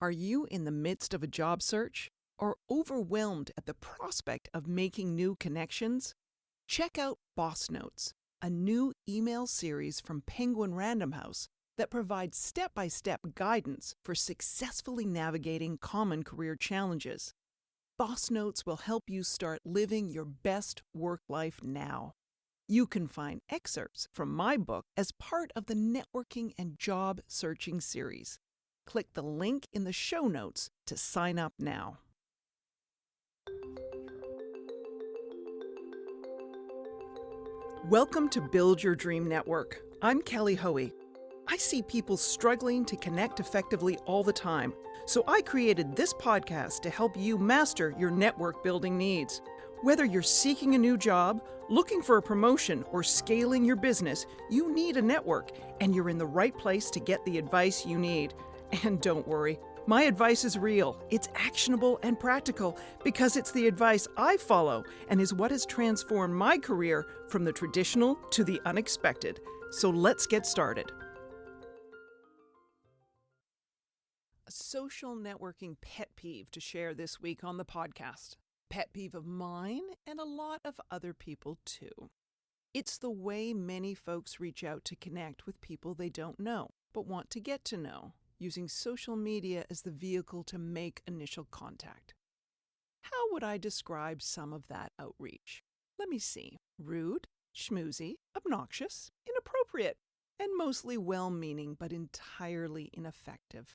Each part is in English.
Are you in the midst of a job search or overwhelmed at the prospect of making new connections? Check out Boss Notes, a new email series from Penguin Random House that provides step-by-step guidance for successfully navigating common career challenges. Boss Notes will help you start living your best work life now. You can find excerpts from my book as part of the Networking and Job Searching series. Click the link in the show notes to sign up now. Welcome to Build Your Dream Network. I'm Kelly Hoey. I see people struggling to connect effectively all the time, so I created this podcast to help you master your network building needs. Whether you're seeking a new job, looking for a promotion, or scaling your business, you need a network, and you're in the right place to get the advice you need. And don't worry, my advice is real. It's actionable and practical because it's the advice I follow and is what has transformed my career from the traditional to the unexpected. So let's get started. A social networking pet peeve to share this week on the podcast. Pet peeve of mine and a lot of other people too. It's the way many folks reach out to connect with people they don't know, but want to get to know, using social media as the vehicle to make initial contact. How would I describe some of that outreach? Let me see. Rude, schmoozy, obnoxious, inappropriate, and mostly well-meaning but entirely ineffective.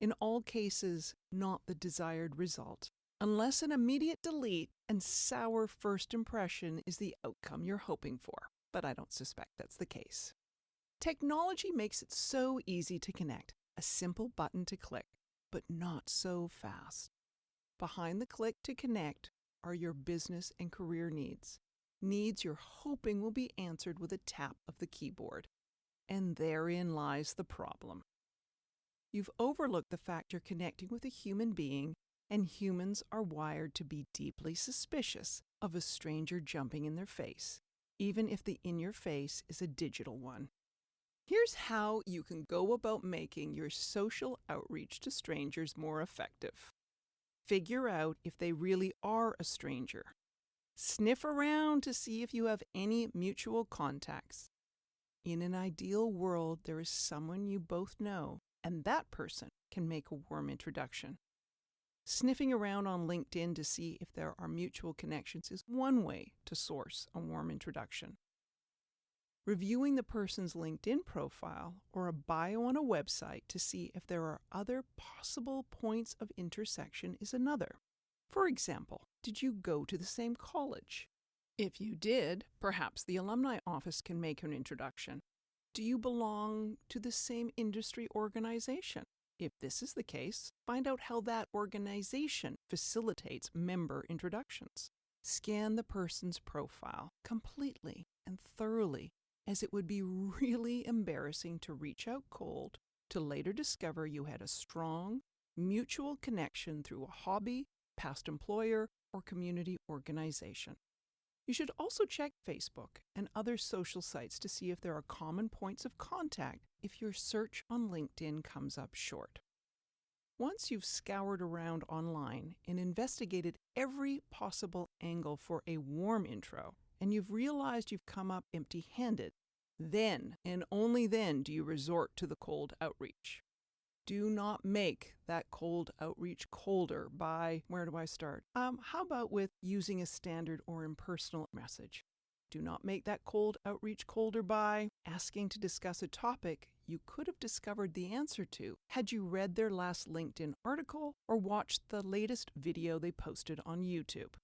In all cases, not the desired result, unless an immediate delete and sour first impression is the outcome you're hoping for, but I don't suspect that's the case. Technology makes it so easy to connect, a simple button to click, but not so fast. Behind the click to connect are your business and career needs you're hoping will be answered with a tap of the keyboard. And therein lies the problem. You've overlooked the fact you're connecting with a human being, and humans are wired to be deeply suspicious of a stranger jumping in their face, even if the in your face is a digital one. Here's how you can go about making your social outreach to strangers more effective. Figure out if they really are a stranger. Sniff around to see if you have any mutual contacts. In an ideal world, there is someone you both know, and that person can make a warm introduction. Sniffing around on LinkedIn to see if there are mutual connections is one way to source a warm introduction. Reviewing the person's LinkedIn profile or a bio on a website to see if there are other possible points of intersection is another. For example, did you go to the same college? If you did, perhaps the alumni office can make an introduction. Do you belong to the same industry organization? If this is the case, find out how that organization facilitates member introductions. Scan the person's profile completely and thoroughly, as it would be really embarrassing to reach out cold to later discover you had a strong, mutual connection through a hobby, past employer, or community organization. You should also check Facebook and other social sites to see if there are common points of contact if your search on LinkedIn comes up short. Once you've scoured around online and investigated every possible angle for a warm intro, and you've realized you've come up empty-handed, then and only then do you resort to the cold outreach. Do not make that cold outreach colder by, where do I start? How about with using a standard or impersonal message? Do not make that cold outreach colder by asking to discuss a topic you could have discovered the answer to had you read their last LinkedIn article or watched the latest video they posted on YouTube.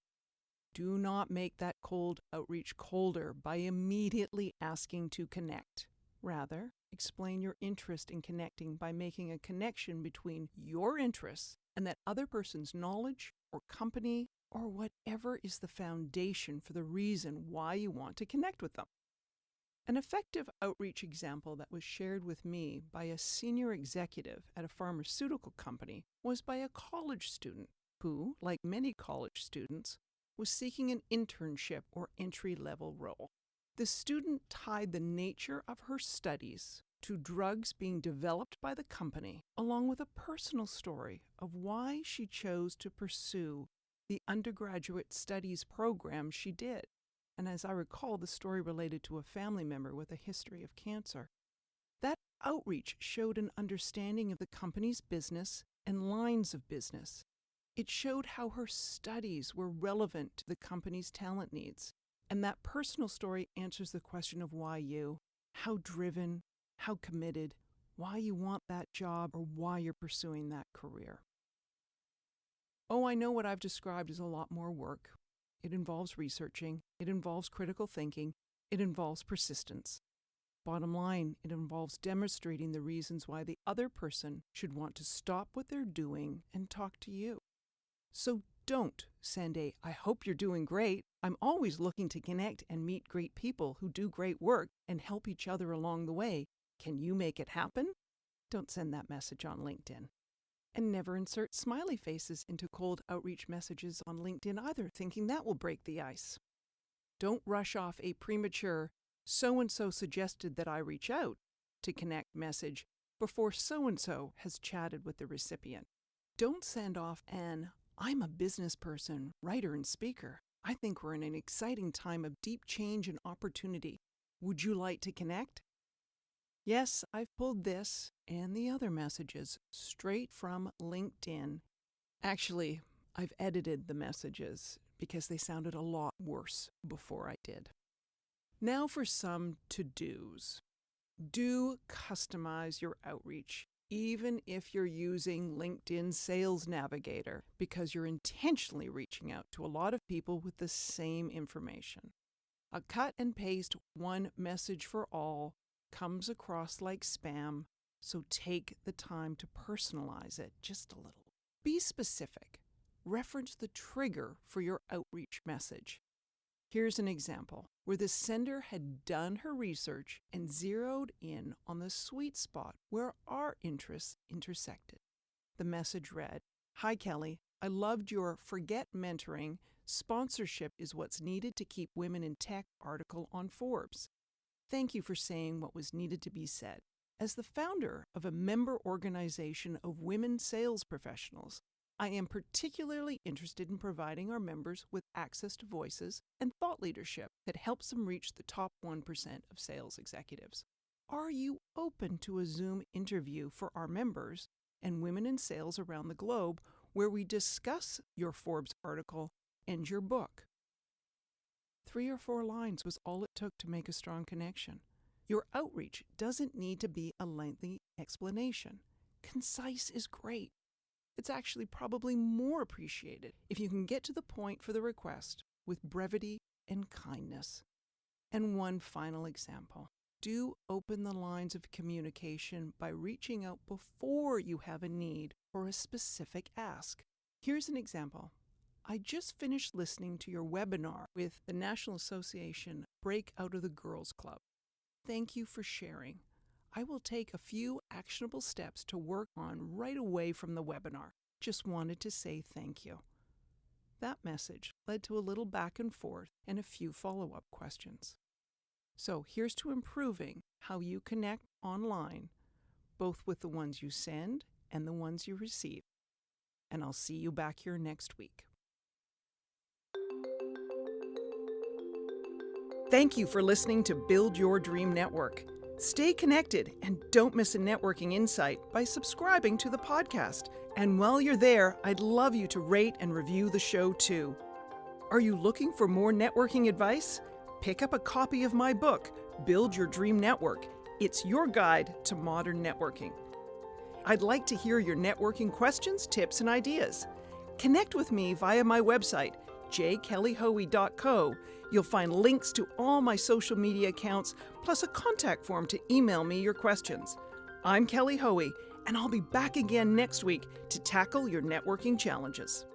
Do not make that cold outreach colder by immediately asking to connect. Rather, explain your interest in connecting by making a connection between your interests and that other person's knowledge or company or whatever is the foundation for the reason why you want to connect with them. An effective outreach example that was shared with me by a senior executive at a pharmaceutical company was by a college student who, like many college students, was seeking an internship or entry-level role. The student tied the nature of her studies to drugs being developed by the company, along with a personal story of why she chose to pursue the undergraduate studies program she did. And as I recall, the story related to a family member with a history of cancer. That outreach showed an understanding of the company's business and lines of business. It showed how her studies were relevant to the company's talent needs. And that personal story answers the question of why you, how driven, how committed, why you want that job, or why you're pursuing that career. Oh, I know what I've described is a lot more work. It involves researching, it involves critical thinking, it involves persistence. Bottom line, it involves demonstrating the reasons why the other person should want to stop what they're doing and talk to you. So don't send a, "I hope you're doing great. I'm always looking to connect and meet great people who do great work and help each other along the way. Can you make it happen?" Don't send that message on LinkedIn. And never insert smiley faces into cold outreach messages on LinkedIn either, thinking that will break the ice. Don't rush off a premature, "so-and-so suggested that I reach out" to connect message before so-and-so has chatted with the recipient. Don't send off an, "I'm a business person, writer, and speaker. I think we're in an exciting time of deep change and opportunity. Would you like to connect?" Yes, I've pulled this and the other messages straight from LinkedIn. Actually, I've edited the messages because they sounded a lot worse before I did. Now for some to-dos. Do customize your outreach, even if you're using LinkedIn Sales Navigator, because you're intentionally reaching out to a lot of people with the same information. A cut and paste one message for all comes across like spam, so take the time to personalize it just a little. Be specific. Reference the trigger for your outreach message. Here's an example where the sender had done her research and zeroed in on the sweet spot where our interests intersected. The message read, "Hi Kelly, I loved your 'Forget Mentoring, Sponsorship is What's Needed to Keep Women in Tech' article on Forbes. Thank you for saying what was needed to be said. As the founder of a member organization of women sales professionals, I am particularly interested in providing our members with access to voices and thought leadership that helps them reach the top 1% of sales executives. Are you open to a Zoom interview for our members and women in sales around the globe where we discuss your Forbes article and your book?" 3 or 4 lines was all it took to make a strong connection. Your outreach doesn't need to be a lengthy explanation. Concise is great. It's actually probably more appreciated if you can get to the point for the request with brevity and kindness. And one final example. Do open the lines of communication by reaching out before you have a need or a specific ask. Here's an example. "I just finished listening to your webinar with the National Association Break Out of the Girls Club. Thank you for sharing. I will take a few actionable steps to work on right away from the webinar. Just wanted to say thank you." That message led to a little back and forth and a few follow-up questions. So here's to improving how you connect online, both with the ones you send and the ones you receive. And I'll see you back here next week. Thank you for listening to Build Your Dream Network. Stay connected and don't miss a networking insight by subscribing to the podcast. And while you're there, I'd love you to rate and review the show too. Are you looking for more networking advice? Pick up a copy of my book, Build Your Dream Network. It's your guide to modern networking. I'd like to hear your networking questions, tips, and ideas. Connect with me via my website, jkellyhoey.co. You'll find links to all my social media accounts, plus a contact form to email me your questions. I'm Kelly Hoey, and I'll be back again next week to tackle your networking challenges.